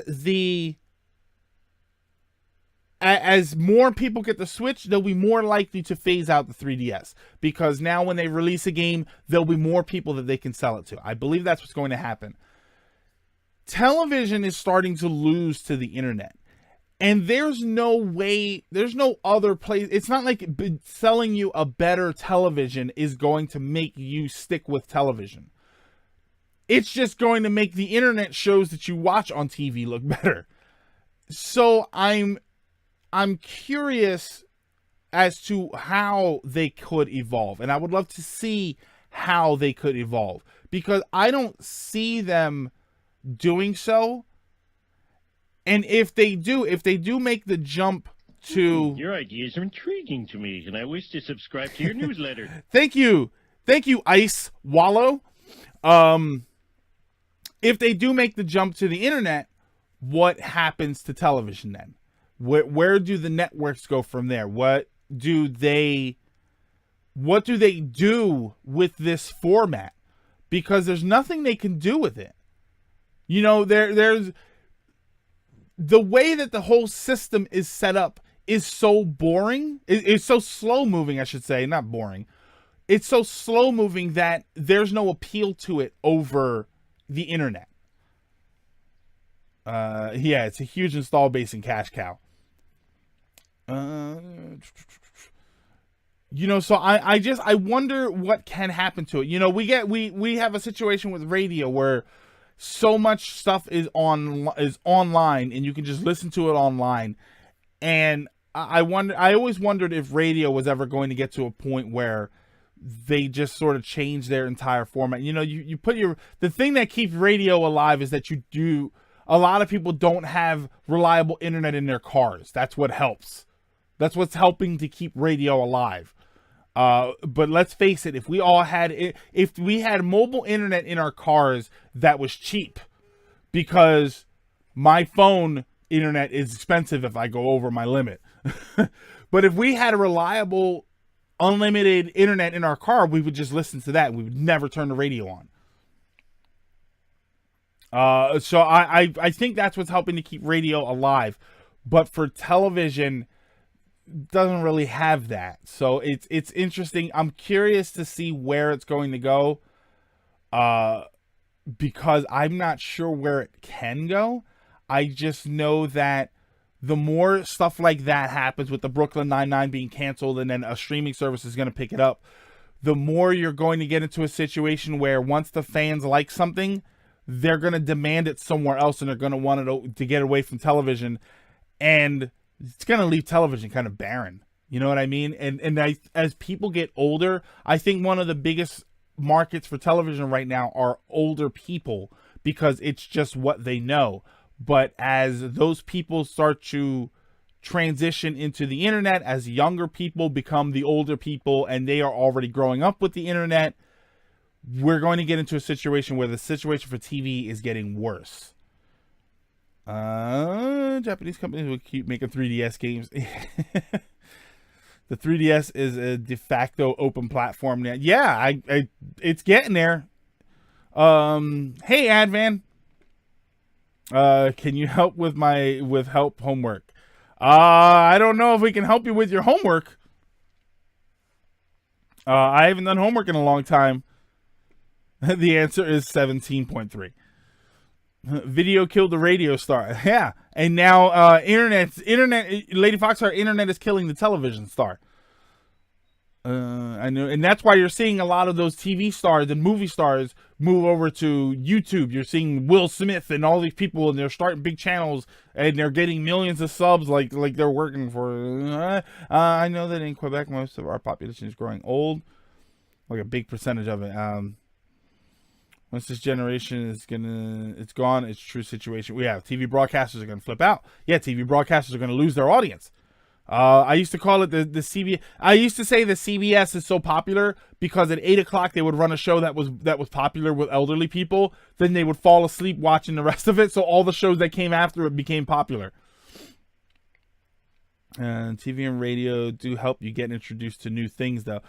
more people get the Switch, they'll be more likely to phase out the 3DS, because now when they release a game, there'll be more people that they can sell it to. I believe that's what's going to happen. Television is starting to lose to the internet, and there's no other place. It's not like selling you a better television is going to make you stick with television. It's just going to make the internet shows that you watch on TV look better. So I'm curious as to how they could evolve, and I would love to see how they could evolve, because I don't see them doing so. And if they do make the jump to... Your ideas are intriguing to me, and I wish to subscribe to your newsletter. Thank you, Ice Wallow. If they do make the jump to the internet, what happens to television then? Where do the networks go from there? What do they do with this format? Because there's nothing they can do with it. You know, there's the way that the whole system is set up is so boring. It's so slow moving, I should say, not boring. It's so slow moving that there's no appeal to it over the internet. Yeah, it's a huge install base in cash cow. You know, so I wonder what can happen to it. You know, we have a situation with radio where so much stuff is online, and you can just listen to it online. And I always wondered if radio was ever going to get to a point where they just sort of change their entire format. You know, you put the thing that keeps radio alive is that a lot of people don't have reliable internet in their cars. That's what helps. That's what's helping to keep radio alive. But let's face it, if we had mobile internet in our cars that was cheap, because my phone internet is expensive if I go over my limit. But if we had a reliable, unlimited internet in our car, we would just listen to that. We would never turn the radio on. So I think that's what's helping to keep radio alive. But for television, doesn't really have that. So it's interesting. I'm curious to see where it's going to go, because I'm not sure where it can go. I just know that the more stuff like that happens, with the Brooklyn Nine-Nine being canceled and then a streaming service is going to pick it up, the more you're going to get into a situation where once the fans like something, they're going to demand it somewhere else, and they're going to want it to get away from television, and it's going to leave television kind of barren. You know what I mean? And as people get older, I think one of the biggest markets for television right now are older people, because it's just what they know. But as those people start to transition into the internet, as younger people become the older people and they are already growing up with the internet, we're going to get into a situation where the situation for TV is getting worse. Japanese companies will keep making 3DS games. The 3DS is a de facto open platform now. Yeah, it's getting there. Hey Advan, can you help with my help homework? I don't know if we can help you with your homework. I haven't done homework in a long time. The answer is 17.3. Video killed the radio star. Yeah, and now internet. Lady Foxheart, internet is killing the television star. I know, and that's why you're seeing a lot of those TV stars and movie stars move over to YouTube. You're seeing Will Smith and all these people, and they're starting big channels, and they're getting millions of subs, like they're working for. I know that in Quebec, most of our population is growing old, like a big percentage of it. Once this generation is it's gone, it's a true situation. We have TV broadcasters are gonna flip out. Yeah, TV broadcasters are gonna lose their audience. I used to call it the CBS. I used to say the CBS is so popular because at 8 o'clock they would run a show that was popular with elderly people. Then they would fall asleep watching the rest of it. So all the shows that came after it became popular. And TV and radio do help you get introduced to new things, though.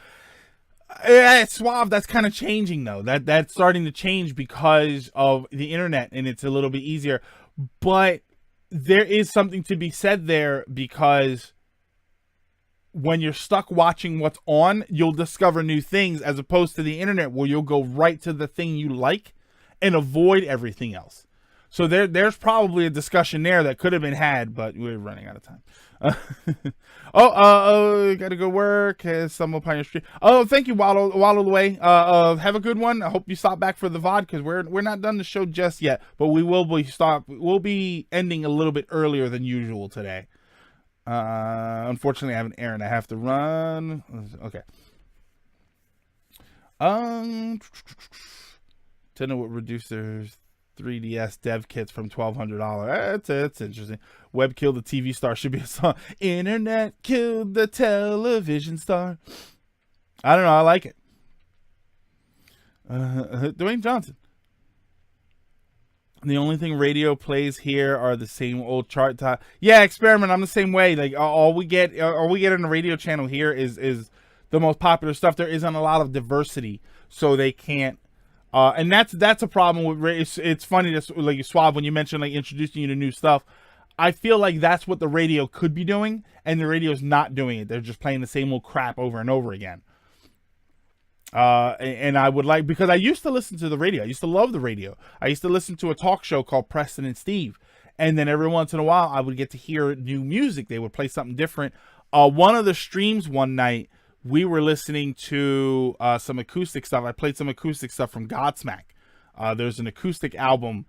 Suave, that's kind of changing though. That's starting to change because of the internet, and it's a little bit easier. But there is something to be said there, because when you're stuck watching what's on, you'll discover new things, as opposed to the internet where you'll go right to the thing you like and avoid everything else. So there's probably a discussion there that could have been had, but we're running out of time. Gotta go work. Some Pioneer Street. Oh, thank you, Waddle away. Have a good one. I hope you stop back for the VOD, because we're not done the show just yet, but we'll be ending a little bit earlier than usual today. Unfortunately, I have an errand I have to run. Okay. Nintendo would reduce their 3DS dev kits from $1,200. That's interesting. Web killed the TV star should be a song. Internet killed the television star. I don't know. I like it. Dwayne Johnson. The only thing radio plays here are the same old chart top. Yeah, Experiment. I'm the same way. Like all we get on the radio channel here is the most popular stuff. There isn't a lot of diversity, so they can't. And that's a problem with radio. It's funny that, like, Suave, when you mentioned like introducing you to new stuff. I feel like that's what the radio could be doing, and the radio's not doing it. They're just playing the same old crap over and over again. And I would like, because I used to listen to the radio. I used to love the radio. I used to listen to a talk show called Preston and Steve. And then every once in a while, I would get to hear new music. They would play something different. One of the streams one night, we were listening to some acoustic stuff. I played some acoustic stuff from Godsmack. There's an acoustic album,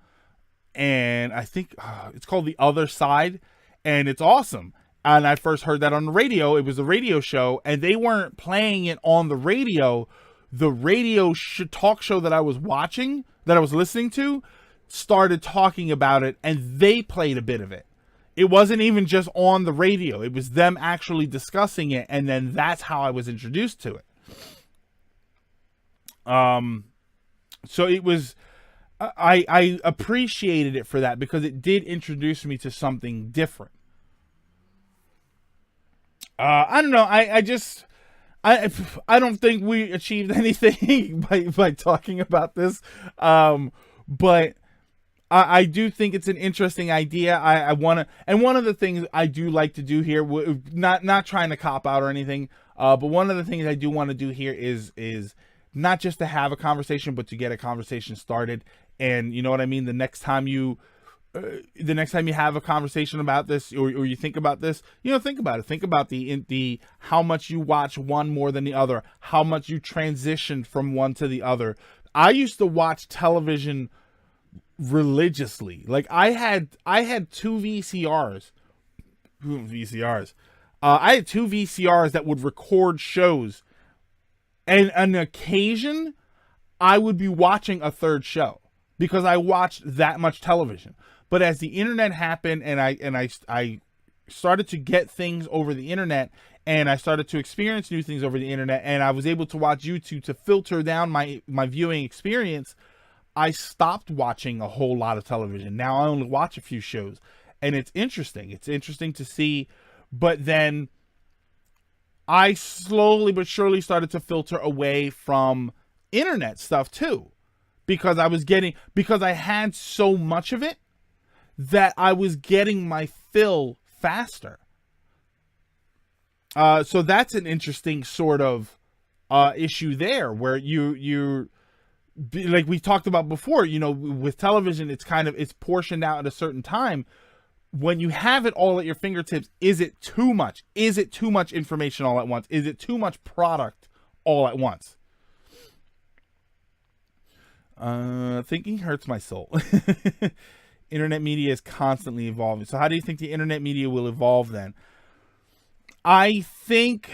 and I think it's called The Other Side, and it's awesome. And I first heard that on the radio. It was a radio show, and they weren't playing it on the radio. The radio talk show that I was watching, that I was listening to, started talking about it, and they played a bit of it. It wasn't even just on the radio. It was them actually discussing it, and then that's how I was introduced to it. So it was, I appreciated it for that, because it did introduce me to something different. I don't know. I don't think we achieved anything by talking about this. But I do think it's an interesting idea. I want to, and one of the things I do like to do here, not trying to cop out or anything, but one of the things I do want to do here is not just to have a conversation, but to get a conversation started. And you know what I mean? The next time you have a conversation about this, or you think about this, think about it. Think about the how much you watch one more than the other, how much you transitioned from one to the other. I used to watch television religiously. Like I had two VCRs. I had two VCRs that would record shows, and on occasion I would be watching a third show because I watched that much television. But as the internet happened, and I started to get things over the internet, and I started to experience new things over the internet, and I was able to watch YouTube to filter down my viewing experience, I stopped watching a whole lot of television. Now I only watch a few shows, and it's interesting. It's interesting to see, but then I slowly but surely started to filter away from internet stuff too, because I had so much of it that I was getting my fill faster. So that's an interesting sort of issue there, where you like we talked about before, with television, it's portioned out at a certain time. When you have it all at your fingertips, is it too much? Is it too much information all at once? Is it too much product all at once? Thinking hurts my soul. Internet media is constantly evolving. So how do you think the internet media will evolve then? I think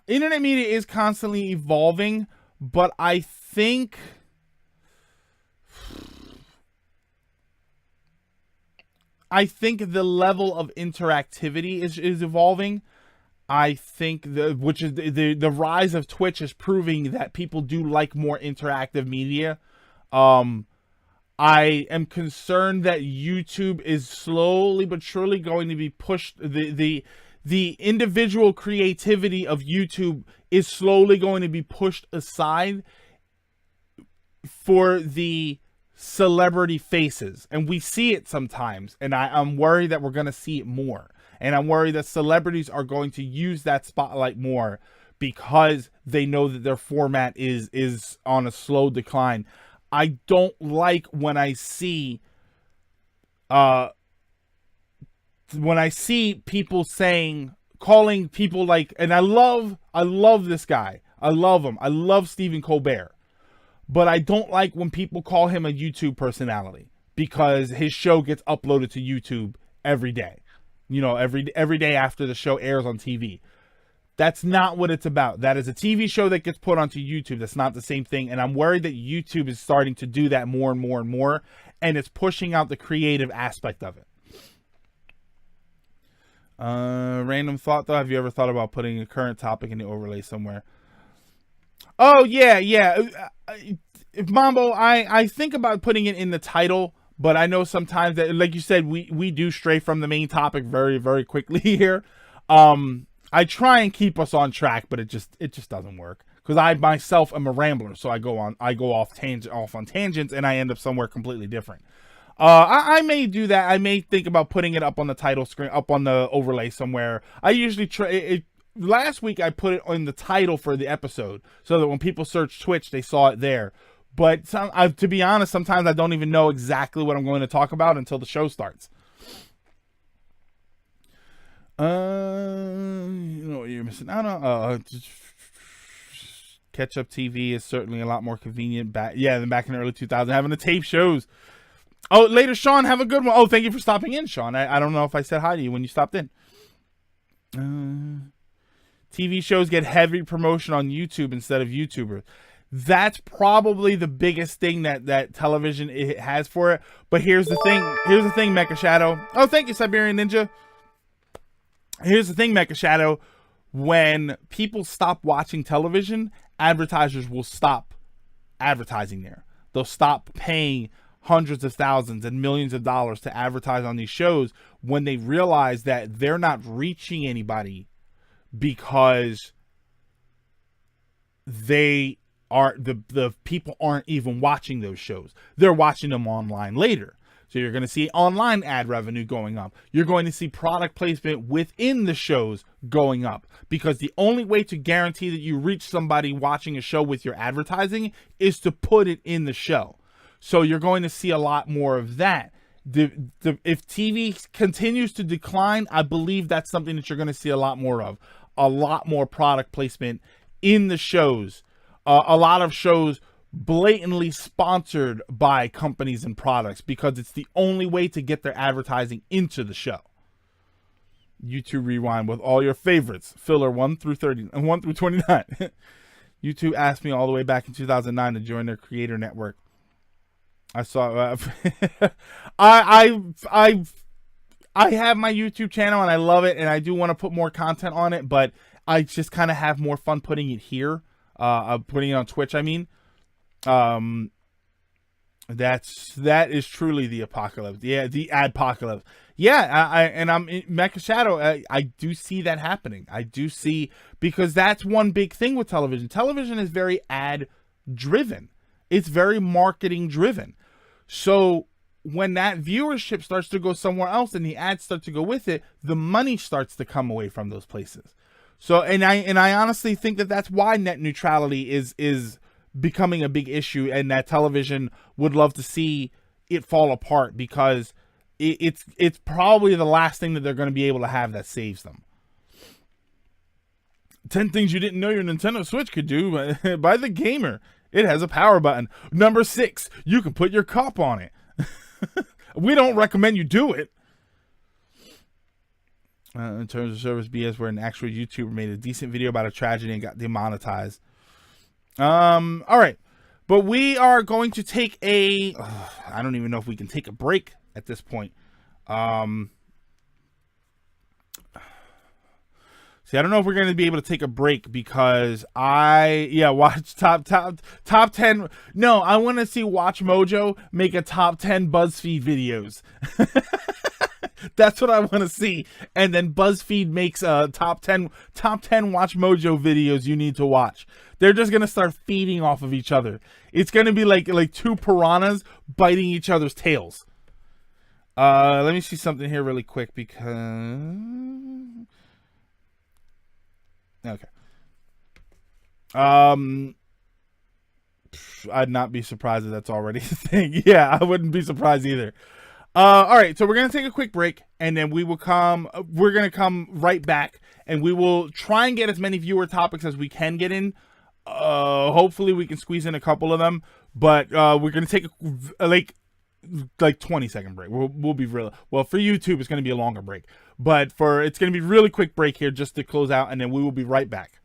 internet media is constantly evolving, but I think the level of interactivity is evolving. I think the rise of Twitch is proving that people do like more interactive media. I am concerned that YouTube is slowly but surely going to be pushed. The individual creativity of YouTube is slowly going to be pushed aside for the celebrity faces, and we see it sometimes, and I'm worried that we're going to see it more, and I'm worried that celebrities are going to use that spotlight more because they know that their format is on a slow decline. I don't like when I see people calling people like, and I love this guy. I love him. I love Stephen Colbert. But I don't like when people call him a YouTube personality, because his show gets uploaded to YouTube every day. Every day after the show airs on TV. That's not what it's about. That is a TV show that gets put onto YouTube. That's not the same thing. And I'm worried that YouTube is starting to do that more and more and more. And it's pushing out the creative aspect of it. Random thought though. Have you ever thought about putting a current topic in the overlay somewhere? Oh, yeah. Mambo, I think about putting it in the title, but I know sometimes that, like you said, we do stray from the main topic very, very quickly here. I try and keep us on track, but it just doesn't work, because I myself am a rambler, so I go off on tangents, and I end up somewhere completely different. I may do that. I may think about putting it up on the title screen, up on the overlay somewhere. I usually try. Last week I put it on the title for the episode, so that when people search Twitch, they saw it there. But to be honest, sometimes I don't even know exactly what I'm going to talk about until the show starts. You know what you're missing out on? Catch up TV is certainly a lot more convenient than back in the early 2000s, having the tape shows. Oh, later, Sean, have a good one. Oh, thank you for stopping in, Sean. I don't know if I said hi to you when you stopped in. TV shows get heavy promotion on YouTube instead of YouTubers. That's probably the biggest thing that television has for it. But here's the thing, Mecha Shadow. Oh, thank you, Siberian Ninja. Here's the thing, Mecha Shadow. When people stop watching television, advertisers will stop advertising there. They'll stop paying hundreds of thousands and millions of dollars to advertise on these shows when they realize that they're not reaching anybody, because they are the people aren't even watching those shows. They're watching them online later. So you're going to see online ad revenue going up. You're going to see product placement within the shows going up, because the only way to guarantee that you reach somebody watching a show with your advertising is to put it in the show. So you're going to see a lot more of that. If TV continues to decline, I believe that's something that you're going to see a lot more of. A lot more product placement in the shows. A lot of shows blatantly sponsored by companies and products, because it's the only way to get their advertising into the show. YouTube Rewind with all your favorites. Filler 1 through 29. YouTube asked me all the way back in 2009 to join their creator network. I saw I have my YouTube channel and I love it, and I do want to put more content on it, but I just kind of have more fun putting it here. Putting it on Twitch, I mean. That is truly the apocalypse. Yeah, the adpocalypse. Yeah, I'm in Mecha Shadow. I do see that happening. I do see, because that's one big thing with television. Television is very ad driven. It's very marketing driven. So when that viewership starts to go somewhere else and the ads start to go with it, the money starts to come away from those places. So and I honestly think that that's why net neutrality is becoming a big issue, and that television would love to see it fall apart, because it's probably the last thing that they're going to be able to have that saves them. 10 things you didn't know your Nintendo Switch could do by the gamer. It has a power button. Number 6, you can put your cup on it. We don't recommend you do it. In terms of service BS, where an actual YouTuber made a decent video about a tragedy and got demonetized. All right, but we are going to take a. I don't even know if we can take a break at this point. See, I don't know if we're going to be able to take a break, because watch top 10. No, I want to see Watch Mojo make a top 10 BuzzFeed videos. That's what I want to see. And then BuzzFeed makes a top 10 Watch Mojo videos you need to watch. They're just going to start feeding off of each other. It's going to be like two piranhas biting each other's tails. Let me see something here really quick, because okay. I'd not be surprised if that's already a thing. Yeah, I wouldn't be surprised either. All right, so we're going to take a quick break, and then we're going to come right back, and we will try and get as many viewer topics as we can get in. Hopefully we can squeeze in a couple of them, but we're going to take a like 20-second break. We'll be real. Well, for YouTube, it's going to be a longer break, but it's going to be a really quick break here just to close out, and then we will be right back.